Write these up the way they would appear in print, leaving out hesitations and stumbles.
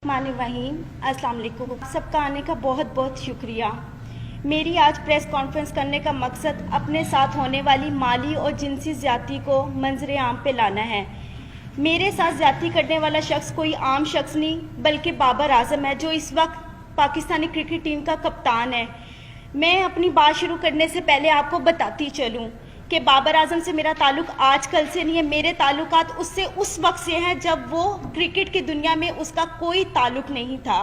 वहीम अस्सलाम वालेकुम। सबका आने का बहुत बहुत शुक्रिया। मेरी आज प्रेस कॉन्फ्रेंस करने का मकसद अपने साथ होने वाली माली और जिनसी ज़्यादती को मंजर आम पे लाना है। मेरे साथ ज़्यादती करने वाला शख्स कोई आम शख्स नहीं बल्कि बाबर आजम है, जो इस वक्त पाकिस्तानी क्रिकेट टीम का कप्तान है। मैं अपनी बात शुरू करने से पहले आपको बताती चलूँ कि बाबर आजम से मेरा ताल्लुक आज कल से नहीं है। मेरे ताल्लुकात उससे उस वक्त से हैं जब वो क्रिकेट की दुनिया में उसका कोई ताल्लुक नहीं था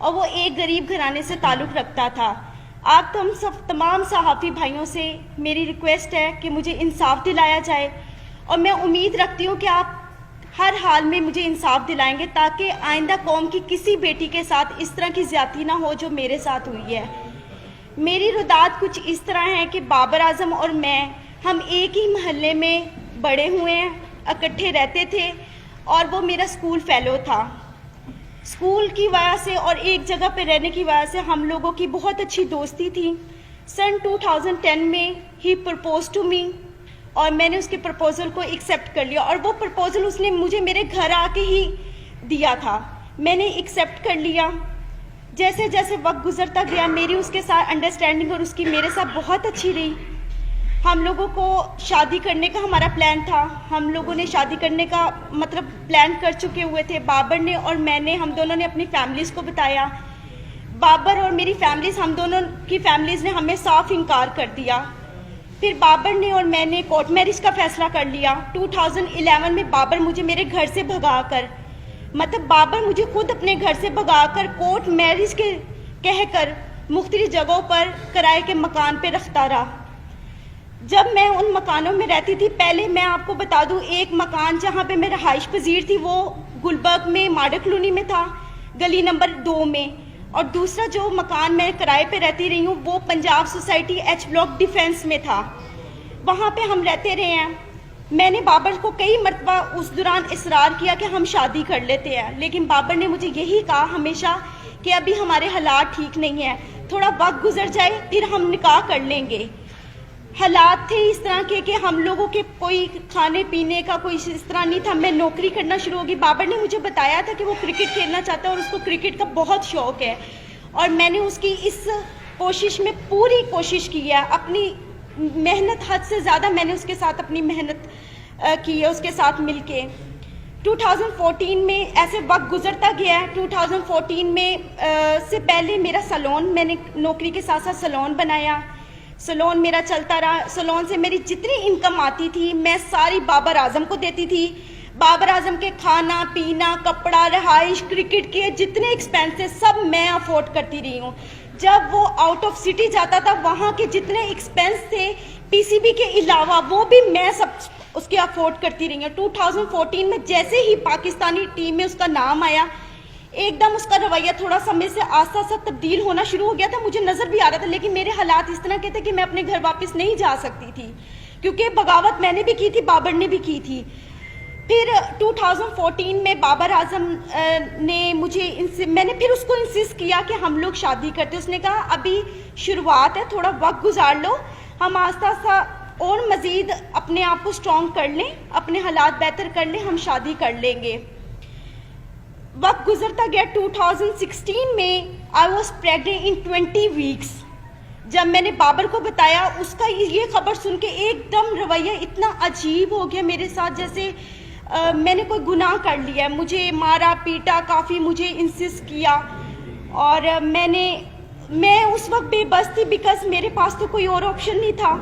और वो एक गरीब घराने से ताल्लुक रखता था। आप तो हम सब तमाम सहाफ़ी भाइयों से मेरी रिक्वेस्ट है कि मुझे इंसाफ दिलाया जाए और मैं उम्मीद रखती हूँ कि आप हर हाल में मुझे इंसाफ दिलाएंगे ताकि आइंदा कौम की किसी बेटी के साथ इस तरह की ज़्यादती ना हो जो मेरे साथ हुई है। मेरी रुदात कुछ इस तरह है कि बाबर आजम और हम एक ही महल्ले में बड़े हुए हैं, इकट्ठे रहते थे और वो मेरा स्कूल फेलो था। स्कूल की वजह से और एक जगह पे रहने की वजह से हम लोगों की बहुत अच्छी दोस्ती थी। सन 2010 में ही प्रपोज टू मी और मैंने उसके प्रपोज़ल को एक्सेप्ट कर लिया और वो प्रपोज़ल उसने मुझे मेरे घर आके ही दिया था। मैंने एक्सेप्ट कर लिया। जैसे जैसे वक्त गुजरता गया मेरी उसके साथ अंडरस्टैंडिंग और उसकी मेरे साथ बहुत अच्छी रही। हम लोगों को शादी करने का हमारा प्लान था। हम लोगों ने शादी करने का प्लान कर चुके हुए थे। बाबर ने और मैंने, हम दोनों ने अपनी फैमिलीज़ को बताया। बाबर और मेरी फैमिलीज़, हम दोनों की फैमिलीज़ ने हमें साफ इनकार कर दिया। फिर बाबर ने और मैंने कोर्ट मैरिज का फैसला कर लिया। 2011 में बाबर मुझे मेरे घर से भगाकर, बाबर मुझे खुद अपने घर से भगाकर कोर्ट मैरिज के कहकर मुख्तलिफ जगहों पर किराए के मकान पे रखता रहा। जब मैं उन मकानों में रहती थी, पहले मैं आपको बता दूं, एक मकान जहां पे मैं रहाइश पजीर थी वो गुलबर्ग में माडा कॉलोनी में था, गली नंबर 2 में, और दूसरा जो मकान मैं किराए पे रहती रही हूँ वो Punjab society H block defence में था। वहाँ पे हम रहते रहे हैं। मैंने बाबर को कई मरतबा उस दौरान इसरार किया कि हम शादी कर लेते हैं, लेकिन बाबर ने मुझे यही कहा हमेशा कि अभी हमारे हालात ठीक नहीं है, थोड़ा वक्त गुजर जाए फिर हम निकाह कर लेंगे। हालात थे इस तरह के कि हम लोगों के कोई खाने पीने का कोई इस तरह नहीं था। मैं नौकरी करना शुरू होगी। बाबर ने मुझे बताया था कि वो क्रिकेट खेलना चाहता है और उसको क्रिकेट का बहुत शौक़ है और मैंने उसकी इस कोशिश में पूरी कोशिश की है। अपनी मेहनत हद से ज़्यादा मैंने उसके साथ अपनी मेहनत की है, उसके साथ मिलके। 2014 में ऐसे वक्त गुजरता गया है। 2014 में से पहले मेरा सैलून, मैंने नौकरी के साथ साथ सैलून बनाया। सैलून मेरा चलता रहा। सैलून से मेरी जितनी इनकम आती थी मैं सारी बाबर आजम को देती थी। बाबर आजम के खाना पीना, कपड़ा, रहाइश, क्रिकेट के जितने एक्सपेंसेस सब मैं अफोर्ड करती रही हूँ। जब वो आउट ऑफ सिटी जाता था वहाँ के जितने एक्सपेंस थे पीसीबी के अलावा वो भी मैं सब उसके अफोर्ड करती रही हूँ। 2014 में जैसे ही पाकिस्तानी टीम में उसका नाम आया एकदम उसका रवैया थोड़ा समय से आस्ता आस्ता तब्दील होना शुरू हो गया था। मुझे नज़र भी आ रहा था, लेकिन मेरे हालात इस तरह के थे कि मैं अपने घर वापस नहीं जा सकती थी क्योंकि बगावत मैंने भी की थी, बाबर ने भी की थी। फिर 2014 में बाबर आजम ने मैंने फिर उसको इंसिस्ट किया कि हम लोग शादी करते। उसने कहा अभी शुरुआत है, थोड़ा वक्त गुजार लो, हम आस्ता आस्ता और मज़ीद अपने आप को स्ट्रॉन्ग कर लें, अपने हालात बेहतर कर लें, हम शादी कर लेंगे। वक्त गुजरता गया। 2016 में I was pregnant in 20 weeks. जब मैंने बाबर को बताया उसका ये खबर सुन के एकदम रवैया इतना अजीब हो गया मेरे साथ, जैसे मैंने कोई गुनाह कर लिया। मुझे मारा पीटा, काफ़ी मुझे इंसिस्ट किया और मैं उस वक्त बेबस थी बिकॉज मेरे पास तो कोई और ऑप्शन नहीं था।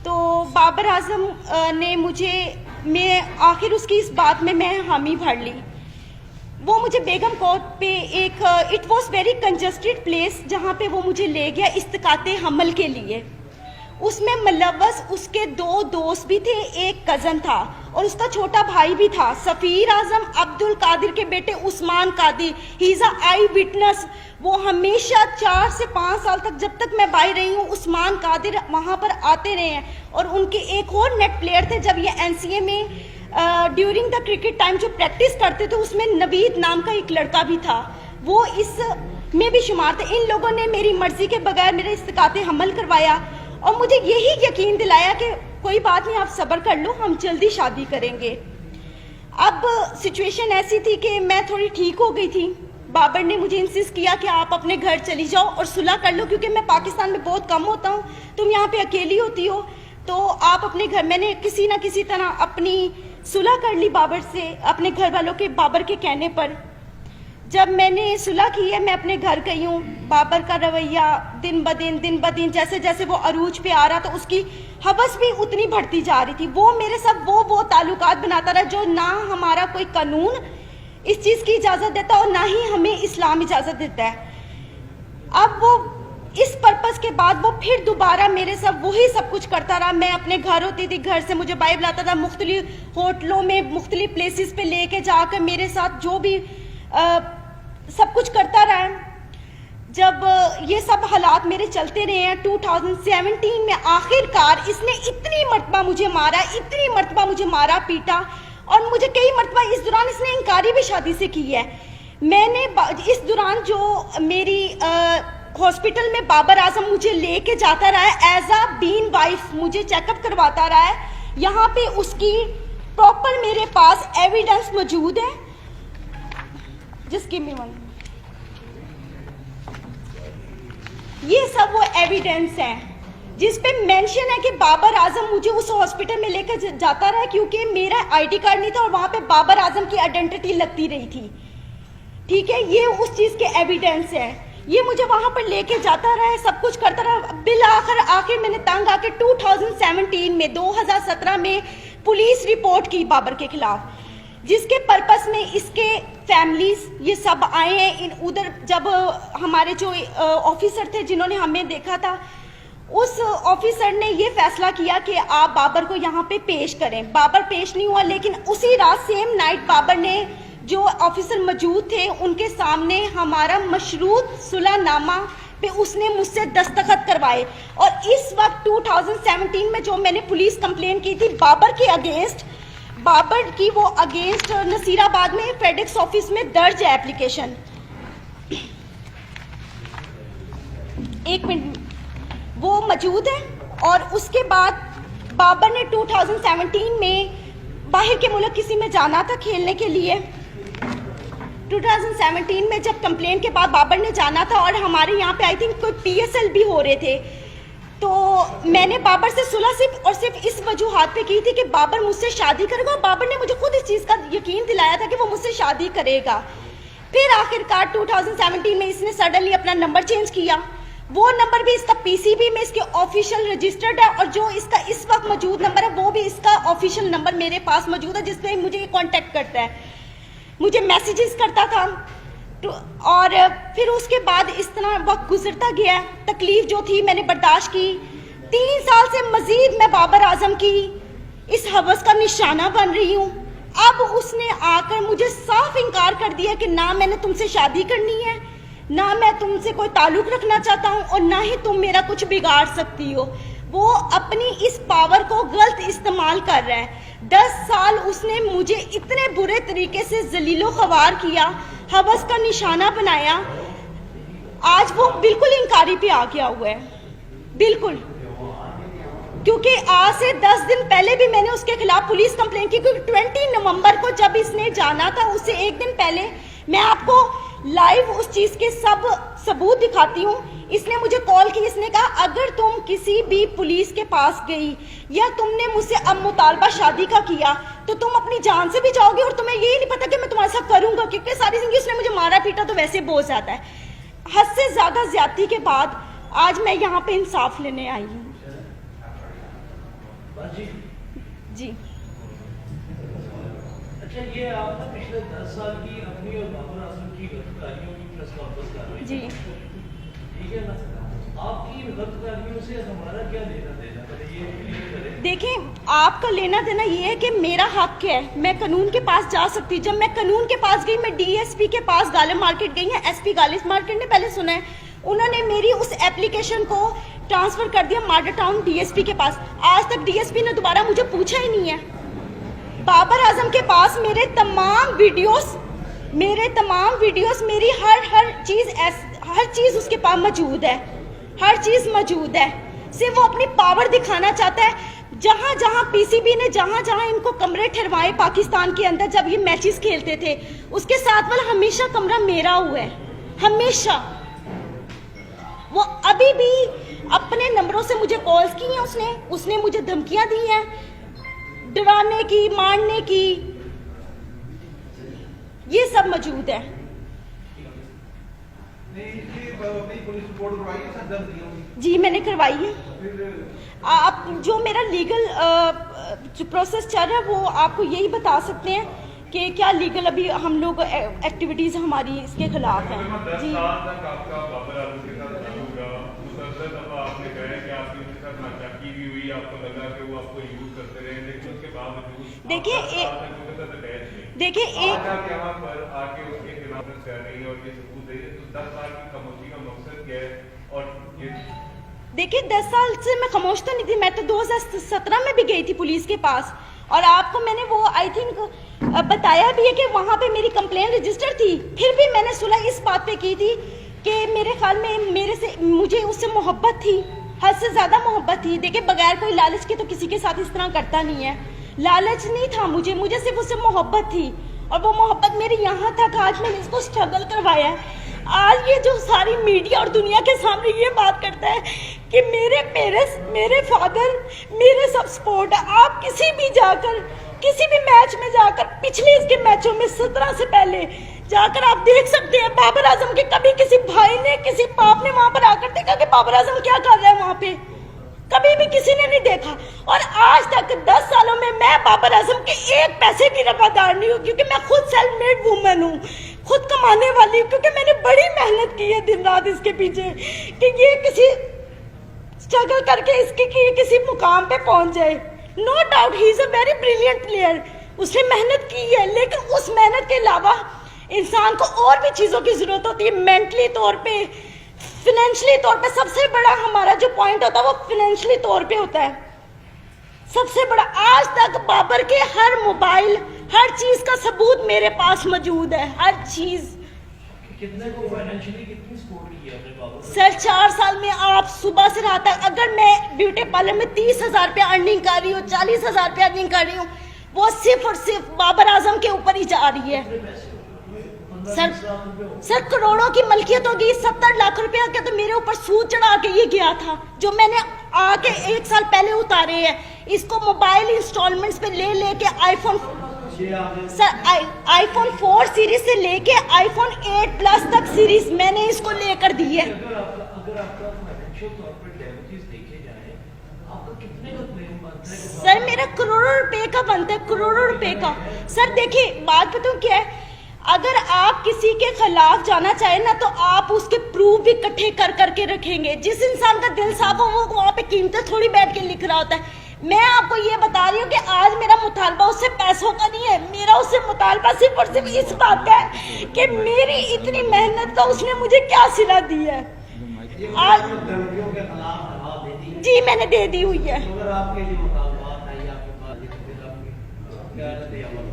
तो बाबर आजम ने मैं आखिर उसकी इस बात में मैं हामी भर ली। वो मुझे बेगम कोर्ट पे एक it was very congested place जहाँ पे वो मुझे ले गया इस्तिकाते हमल के लिए। उसमें मुलव्वस उसके 2 दोस्त भी थे, एक कज़न था और उसका छोटा भाई भी था, सफ़ीर आजम अब्दुल कादिर के बेटे Usman Qadir. He is a eyewitness. वो हमेशा 4 से 5 साल तक, जब तक मैं बाहर रही हूँ, उस्मान कादिर वहाँ पर आते रहे हैं। और उनके एक और नेट प्लेयर थे जब ये एनसीए में ड्यूरिंग द क्रिकेट टाइम जो प्रैक्टिस करते थे उसमें नवीद नाम का एक लड़का भी था, वो इस में भी शुमार थे। इन लोगों ने मेरी मर्जी के बगैर मेरे इस्तिकाते हमल करवाया और मुझे यही यकीन दिलाया कि कोई बात नहीं, आप सब्र कर लो, हम जल्दी शादी करेंगे। अब सिचुएशन ऐसी थी कि मैं थोड़ी ठीक हो गई थी, بابر نے مجھے انسسٹ کیا کہ آپ اپنے گھر چلی جاؤ اور صلح کر لو، کیونکہ میں پاکستان میں بہت کم ہوتا ہوں، تم یہاں پہ اکیلی ہوتی ہو، تو آپ اپنے گھر، میں نے کسی نہ کسی طرح اپنی صلح کر لی بابر سے، اپنے گھر والوں کے، بابر کے کہنے پر۔ جب میں نے صلح کی ہے، میں اپنے گھر گئی ہوں، بابر کا رویہ دن بدن جیسے جیسے وہ عروج پہ آ رہا تو اس کی حوث بھی اتنی بڑھتی جا رہی تھی۔ وہ میرے ساتھ وہ تعلقات بناتا رہا جو نہ ہمارا کوئی قانون اس چیز کی اجازت دیتا اور نہ ہی ہمیں اسلام اجازت دیتا ہے۔ اب وہ اس پرپس کے بعد وہ پھر دوبارہ میرے ساتھ وہی سب کچھ کرتا رہا۔ میں اپنے گھر ہوتی تھی، گھر سے مجھے باہر لاتا تھا، مختلف ہوٹلوں میں مختلف پلیسز پہ لے کے جا کر میرے ساتھ جو بھی سب کچھ کرتا رہا۔ جب یہ سب حالات میرے چلتے رہے ہیں، 2017 میں آخر کار اس نے اتنی مرتبہ مجھے مارا پیٹا، اور مجھے کئی مرتبہ اس دوران اس نے انکاری بھی شادی سے کی ہے۔ میں نے اس دوران جو میری ہاسپٹل میں بابر اعظم مجھے لے کے جاتا رہا ہے ایز اے بین وائف، مجھے چیک اپ کرواتا رہا ہے، یہاں پہ اس کی پراپر میرے پاس ایویڈنس موجود ہے، جس کی میں یہ سب وہ ایویڈنس ہے جس پہ مینشن ہے کہ بابر اعظم مجھے اس ہاسپٹل میں لے کر جاتا رہا کیونکہ میرا آئی ڈی کارڈ نہیں تھا اور وہاں پہ بابر اعظم کی آئیڈینٹی لگتی رہی تھی۔ ٹھیک ہے، یہ اس چیز کے ایویڈنس ہے، یہ مجھے وہاں پر لے کے جاتا رہا ہے، سب کچھ کرتا رہا۔ بالآخر میں نے تنگ آ کے 2017 میں پولیس رپورٹ کی بابر کے خلاف، جس کے پرپس میں اس کے فیملیز یہ سب آئے ہیں۔ ادھر جب ہمارے جو آفیسر تھے جنہوں نے ہمیں دیکھا تھا، اس آفیسر نے یہ فیصلہ کیا کہ آپ بابر کو یہاں پہ پیش کریں۔ بابر پیش نہیں ہوا، لیکن اسی رات سیم نائٹ بابر نے، جو آفیسر موجود تھے ان کے سامنے، ہمارا مشروط صلح نامہ پہ اس نے مجھ سے دستخط کروائے۔ اور اس وقت 2017 میں جو میں نے پولیس کمپلین کی تھی بابر کے اگینسٹ، بابر کی وہ اگینسٹ نصیر آباد میں فیڈیکس آفس میں درج ہے اپلیکیشن۔ ایک منٹ، وہ موجود ہے۔ اور اس کے بعد بابر نے 2017 میں باہر کے ملک کسی میں جانا تھا کھیلنے کے لیے۔ 2017 میں جب کمپلین کے بعد بابر نے جانا تھا اور ہمارے یہاں پہ آئی تھنک کوئی PSL بھی ہو رہے تھے، تو میں نے بابر سے صلح صرف اس وجوہات پہ کی تھی کہ بابر مجھ سے شادی کرے گا، اور بابر نے مجھے خود اس چیز کا یقین دلایا تھا کہ وہ مجھ سے شادی کرے گا۔ پھر آخر کار 2017 میں اس نے سڈنلی اپنا نمبر چینج کیا، وہ نمبر بھی اس کا PCB میں اس کے آفیشیل رجسٹرڈ ہے، اور جو اس کا اس وقت موجود نمبر ہے وہ بھی اس کا آفیشیل نمبر میرے پاس موجود ہے، جس پہ مجھے کانٹیکٹ کرتا ہے، مجھے میسیجز کرتا تھا۔ اور پھر اس کے بعد اس طرح وقت گزرتا گیا، تکلیف جو تھی میں نے برداشت کی۔ 3 سال سے مزید میں بابر اعظم کی اس ہوس کا نشانہ بن رہی ہوں۔ اب اس نے آ کر مجھے صاف انکار کر دیا کہ نہ میں نے تم سے شادی کرنی ہے، نہ میں تم سے کوئی تعلق رکھنا چاہتا ہوں، اور نہ ہی تم میرا کچھ بگاڑ سکتی ہو۔ وہ اپنی اس پاور کو غلط استعمال کر رہا ہے۔ 10 سال اس نے مجھے اتنے برے طریقے سے ذلیل و خوار کیا، ہوس کا نشانہ بنایا، آج وہ بالکل انکاری پہ آ گیا ہوا ہے، بالکل۔ کیونکہ آج سے 10 دن پہلے بھی میں نے اس کے خلاف پولیس کمپلین کی، کیونکہ 20 نومبر کو جب اس نے جانا تھا، اس سے ایک دن پہلے، میں آپ کو لائیو اس چیز کے سب ثبوت دکھاتی ہوں۔ اس نے مجھے کال کی، اس نے کہا اگر تم کسی بھی پولیس کے پاس گئی یا تم نے مجھ سے اب مطالبہ شادی کا کیا تو تم اپنی جان سے بھی جاؤ گے، اور تمہیں یہی نہیں پتا کہ میں تمہارے ساتھ کروں گا، کیونکہ ساری زندگی اس نے مجھے مارا پیٹا تو ویسے بہت زیادہ ہے۔ حد سے زیادہ زیادتی کے بعد آج میں یہاں پہ انصاف لینے آئی ہوں۔ جی اچھا، یہ آپ نے پچھلے 10 سال کی اپنی اور بابر اعظم کی غلطیوں کی پریس کانفرنس کر رہے ہیں، جی ٹھیک ہے نا؟ آپ کی غلطیوں سے ہمارا کیا لینا دینا ہے، یہ کلیئر کریں۔ دیکھیں، آپ کا لینا دینا یہ ہے کہ میرا حق ہے، میں قانون کے پاس جا سکتی۔ جب میں قانون کے پاس گئی، میں DSP کے پاس غالب مارکیٹ گئی ہیں، SP غالب مارکیٹ نے پہلے سنا ہے، انہوں نے میری اس ایپلیکیشن کو ٹرانسفر کر دیا ماڈل ٹاؤن DSP کے پاس۔ آج تک DSP نے دوبارہ مجھے پوچھا ہی نہیں ہے۔ بابر اعظم کے پاس میرے تمام ویڈیوز، میری ہر چیز اس کے پاس موجود ہے، ہر چیز موجود ہے۔ صرف وہ اپنی پاور دکھانا چاہتا ہے۔ जहां जहां पीसीबी ने जहां जहां इनको कमरे ठहरवाए पाकिस्तान के अंदर जब ये मैचेस खेलते थे, उसके साथ वाला हमेशा कमरा मेरा हुआ है, हमेशा। वो अभी भी अपने नंबरों से मुझे कॉल्स की हैं, उसने मुझे धमकियां दी हैं, डराने की, मारने की, ये सब मौजूद है। पुलिस रिपोर्ट करवाई है सर, दर्ज की होगी? जी मैंने करवाई है। फिर आप जो मेरा लीगल जो प्रोसेस चल रहा है वो आपको यही बता सकते हैं कि क्या लीगल अभी हम लोग एक्टिविटीज हमारी इसके खिलाफ हैं। जी 10 साल तक आपका बाबर आजम के साथ ताल्लुक रहा, मुसलसल दफा आपने कहा है कि आपकी उनके साथ नाचाकी भी हुई, आपको लगा कि वो आपको यूज करते रहे, लेकिन उसके बावजूद देखिए देखिए आज आप यहाँ पर आके उसके खिलाफ कर रही है और ये सबूत दे रही है, तो 10 साल की खामोशी का मकसद क्या है? और ये देखिए 10 साल से मैं खामोश तो नहीं थी, मैं तो 2017 में भी गई थी पुलिस के पास, और आपको मैंने वो आई थिंक बताया भी है कि वहाँ पे मेरी कंप्लेन रजिस्टर थी। फिर भी मैंने सुलह इस बात पे की थी कि मेरे ख्याल में मुझे उससे मोहब्बत थी, हद से ज़्यादा मोहब्बत थी। देखिए बगैर कोई लालच के तो किसी के साथ इस तरह करता नहीं है, लालच नहीं था मुझे सिर्फ उससे मोहब्बत थी, और वो मोहब्बत मेरी यहाँ तक आज मैंने इसको स्ट्रगल करवाया है। आज ये जो सारी मीडिया और दुनिया के सामने ये बात करता है कि मेरे पेरेंट्स, मेरे फादर, मेरे सब सपोर्ट है। आप किसी भी मैच में जाकर पिछले इसके मैचों में 17 से पहले जाकर आप देख सकते हैं बाबर आजम के कभी किसी भाई ने, किसी बाप ने वहां पर आकर देखा कि बाबर आजम क्या कर रहा है वहां पे, कभी भी किसी ने नहीं देखा। और आज तक 10 सालों में मैं बाबर आजम के एक पैसे की रवादार नहीं हूँ, क्योंकि मैं खुद सेल्फ मेड वुमन हूँ, खुद कमाने वाली हूँ, क्योंकि मैंने बड़ी मेहनत की है दिन रात इसके पीछे कि ये किसी स्ट्रगल करके इसके किसी मुकाम पे पहुंच जाए। No doubt he is a very brilliant player, उसने मेहनत की है, लेकिन उस मेहनत के अलावा इंसान को और भी चीज़ों की ज़रूरत होती है, मेंटली तौर पे, फाइनेंशियली तौर पे। सबसे बड़ा हमारा जो पॉइंट होता है वो फाइनेंशियली तौर पे होता है सबसे बड़ा। आज तक बाबर के हर मोबाइल, हर चीज का सबूत मेरे पास मौजूद है, हर चीज। कितने को फाइनेंशियली कितनी सपोर्ट की है आपने बाबर? सर 4 साल में आप सुबह से रात तक, अगर मैं ब्यूटी पार्लर में 30,000 रुपया अर्निंग कर रही हूँ, 40,000 रुपया अर्निंग कर रही हूँ, वो सिर्फ और सिर्फ बाबर आजम के ऊपर ही जा रही है। सर करोड़ों की मलकियत होगी, 70 लाख रुपया का तो मेरे ऊपर सूद चढ़ा के ये गया था, जो मैंने आके 1 साल पहले उतारे हैं। इसको मोबाइल इंस्टॉलमेंट्स पे ले के आईफोन, सर आईफोन 4 सीरीज से लेके आईफोन 8 प्लस तक सीरीज मैंने इसको लेकर दी है। अगर आपका फाइनेंशियल तौर पे डैमेजेस देखे जाए, आपका कितने का क्लेम बनता है? सर मेरा करोड़ों रुपए का बनता है, करोड़ों रुपए का। सर देखिए बात बताऊं क्या है, अगर आप किसी के खिलाफ जाना चाहे ना तो आप उसके प्रूफ भी इकट्ठे कर करके रखेंगे। जिस इंसान का दिल साफ हो वो वहाँ पे कीमतें थोड़ी बैठ के लिख रहा होता है। मैं आपको ये बता रही हूँ कि आज मेरा मुतालबा उससे पैसों का नहीं है, मेरा उससे मुतालबा सिर्फ और सिर्फ इस बात का है कि मेरी इतनी मेहनत का उसने मुझे क्या सिला दी है। आज धमकियों के खिलाफ दवा दे दी? जी मैंने दे दी हुई है। अगर आपके जो मुतालबात है या आपके पास क्या रहते हैं,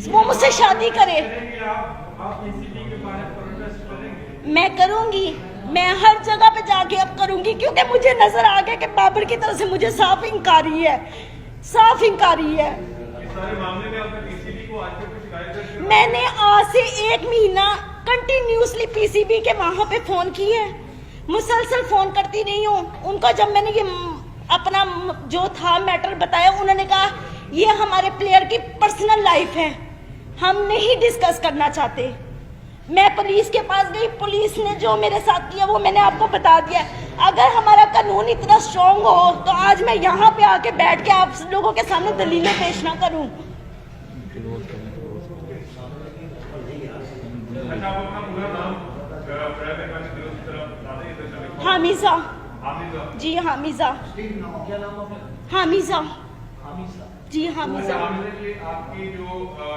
वो मुझसे शादी करे, आप पीसीबी के बारे में प्रोटेस्ट करेंगे? मैं करूंगी, मैं हर जगह पे जाके अब करूंगी, क्योंकि मुझे नजर आ गया कि बाबर की तरफ से मुझे साफ इंकारी है, साफ इंकारी है। इस सारे मामले में आपने पीसीबी को आज तक शिकायत दर्ज की? मैंने आज से 1 महीना कंटिन्यूसली पीसीबी के वहां पे फोन किए, मुसलसल फोन करती रही हूँ उनको। जब मैंने ये अपना जो था मैटर बताया, उन्होंने कहा ये हमारे प्लेयर की पर्सनल लाइफ है, हम नहीं डिस्कस करना चाहते। मैं पुलिस के पास गई, पुलिस ने जो मेरे साथ किया वो मैंने आपको बता दिया। अगर हमारा कानून इतना स्ट्रॉन्ग हो तो आज मैं यहाँ पे आके बैठ के आप लोगों के सामने दलीलें पेश ना करूँ। अच्छा, आप अपना पूरा नाम हामिजा, हामिजा जी हामिजा, क्या नाम आपका? हामिजा, हामिजा जी हामिजा। आपकी जो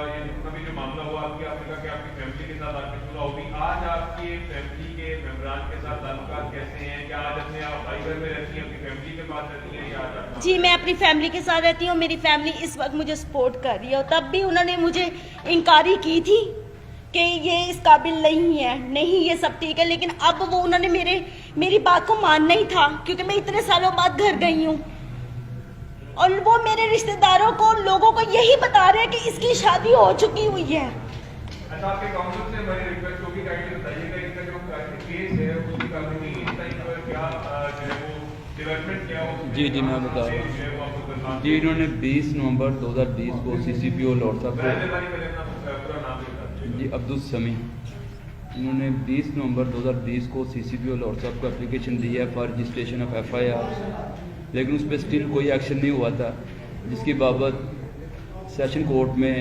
ये जितना भी जो मामला हुआ, आपकी आपने कहा कि आपकी फैमिली के साथ आपकी सुलह होगी, आज आपके फैमिली के मेंबरान के साथ ताल्लुकात कैसे हैं? क्या आज अपने आप भाई घर में रहती हैं, अपनी फैमिली के पास रहती हैं, या आज आप? जी मैं अपनी फैमिली के साथ रहती हूँ, मेरी फैमिली इस वक्त मुझे सपोर्ट कर रही है। तब भी उन्होंने मुझे इंकारी की थी कि ये इस काबिल नहीं है, नहीं ये सब ठीक है, लेकिन अब वो उन्होंने मेरी बात को मानना ही था, क्योंकि मैं इतने सालों बाद घर गई हूँ। और वो मेरे रिश्तेदारों को, लोगों को यही बता रहे हैं कि इसकी शादी हो चुकी हुई है। अच्छा, आपके काउंसिल से हमारी रिक्वेस्ट होगी, काइंडली बताइएगा इनका जो केस है उसकी कानूनी इस टाइम पर क्या जो है वो डेवलपमेंट क्या हो। जी मैं बता रहा हूँ जी। इन्होंने 20 नवंबर 2020 को CCPO लॉर्ड साहब को, जी अब्दुल समी, इन्होंने 20 नवंबर 2020 को CCPO लॉर्ड साहब को एप्लीकेशन दी है फॉर रजिस्ट्रेशन ऑफ FIR, लेकिन उस पर स्टिल कोई एक्शन नहीं हुआ था, जिसकी बाबत सेशन कोर्ट में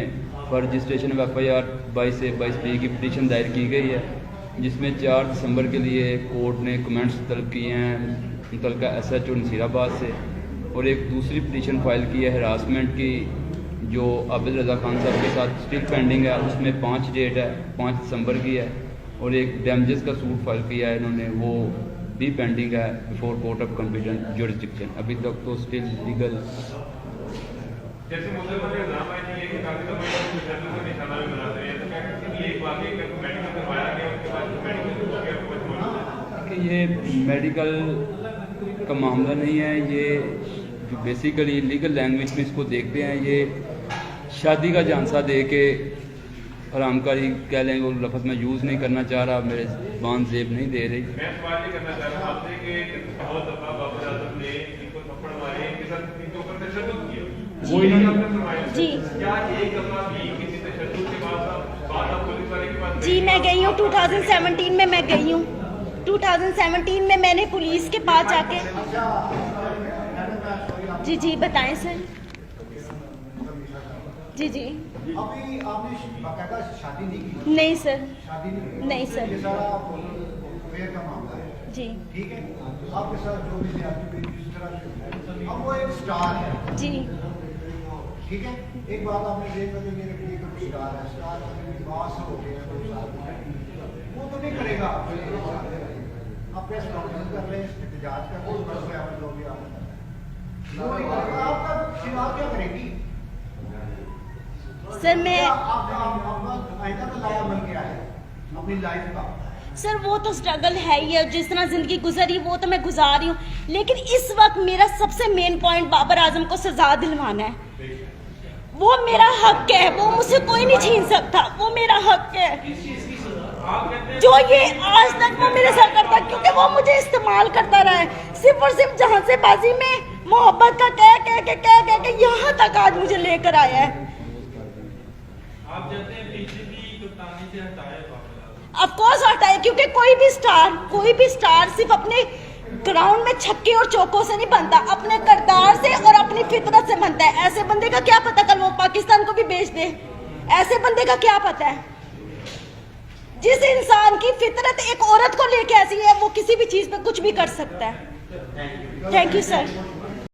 for registration of FIR 22A/22B की पिटीशन दायर की गई है, जिसमें 4 दिसंबर के लिए कोर्ट ने कमेंट्स तलब किए हैं मुतलका SHO नसीराबाद से, और एक दूसरी पिटीशन फाइल की है हरासमेंट की जो आबिद रज़ा खान साहब के साथ स्टिल पेंडिंग है, उसमें 5 डेट है, 5 दिसंबर की है, और एक डैमेजेस का सूट फाइल किया है इन्होंने, वो भी पेंडिंग है before court of competent jurisdiction. अभी तक तो स्टिल लीगल जैसे मुसलमान ने इल्जाम है कि काफी तशद्दुद का निशाना भी बनाते हैं, तो क्या किसी एक वाकई का मेडिकल करवाया गया उसके बाद मेडिकल ये मेडिकल का मामला नहीं है, ये जो बेसिकली लीगल लैंग्वेज में इसको देखते हैं, ये शादी का झांसा दे के हरामकारी कह लें, वो लफ्ज़ मैं यूज़ नहीं करना चाह रहा, मेरे ज़बान ज़ेब नहीं दे रही। मैं सवाल ये करना चाह रहा हूँ आपसे कि बहुत दफा बाबर आजम ने इनको थप्पड़ मारे, इनके साथ इनके ऊपर तशद्दुद किया, वो ही आपने फरमाया जी। क्या एक दफा भी किसी तशद्दुद के बाद आप पुलिस वाले के पास? जी मैं गई हूँ 2017 में, मैं गई हूँ 2017 में, मैंने पुलिस के पास जाके। जी बताएं सर। जी अभी आपने बाकायदा शादी नहीं की? नहीं सर। शादी नहीं सर। ये सारा अफेयर का मामला है जी। ठीक है, आपके साथ जो भी ज्यादती हुई जिस तरह से, अब वो एक स्टार है जी ठीक है। एक बात आपने देखा कि मेरे लिए कोई स्टार है, स्टार विवाह हो गया 2 साल, वो तो नहीं करेगा, आप प्रेस कॉन्फ्रेंस कर लें, एहतजाज कर लें, बस में जो भी आप वो नहीं करेगा, आपका चुनाव क्या करेगी सर। मैं आइंदा का लाया बन गया है अपनी लाइफ का। सर वो तो स्ट्रगल है ही है, जिस तरह जिंदगी गुजरी वो तो मैं गुजार रही हूँ, लेकिन इस वक्त मेरा सबसे मेन पॉइंट बाबर आजम को सजा दिलवाना है। वो मेरा हक है, वो मुझसे कोई नहीं छीन सकता, वो मेरा हक है। जो ये आज तक वो मेरे साथ करता, क्योंकि वो मुझे इस्तेमाल करता रहा है, सिर्फ और सिर्फ जहांसेबाजी में मोहब्बत का कह के यहाँ तक आज मुझे लेकर आया है। आप कहते हैं बीजेपी कप्तानी से हटाए बाबर ऑफ कोर्स हटाए, क्योंकि कोई भी स्टार सिर्फ अपने ग्राउंड में छक्के और चौकों से नहीं बनता, अपने किरदार से और अपनी फितरत से बनता है। ऐसे बंदे का क्या पता कल वो पाकिस्तान को भी बेच दे, ऐसे बंदे का क्या पता है। जिस इंसान की फितरत एक औरत को लेके ऐसी है, वो किसी भी चीज पे कुछ भी कर सकता है। Thank you sir.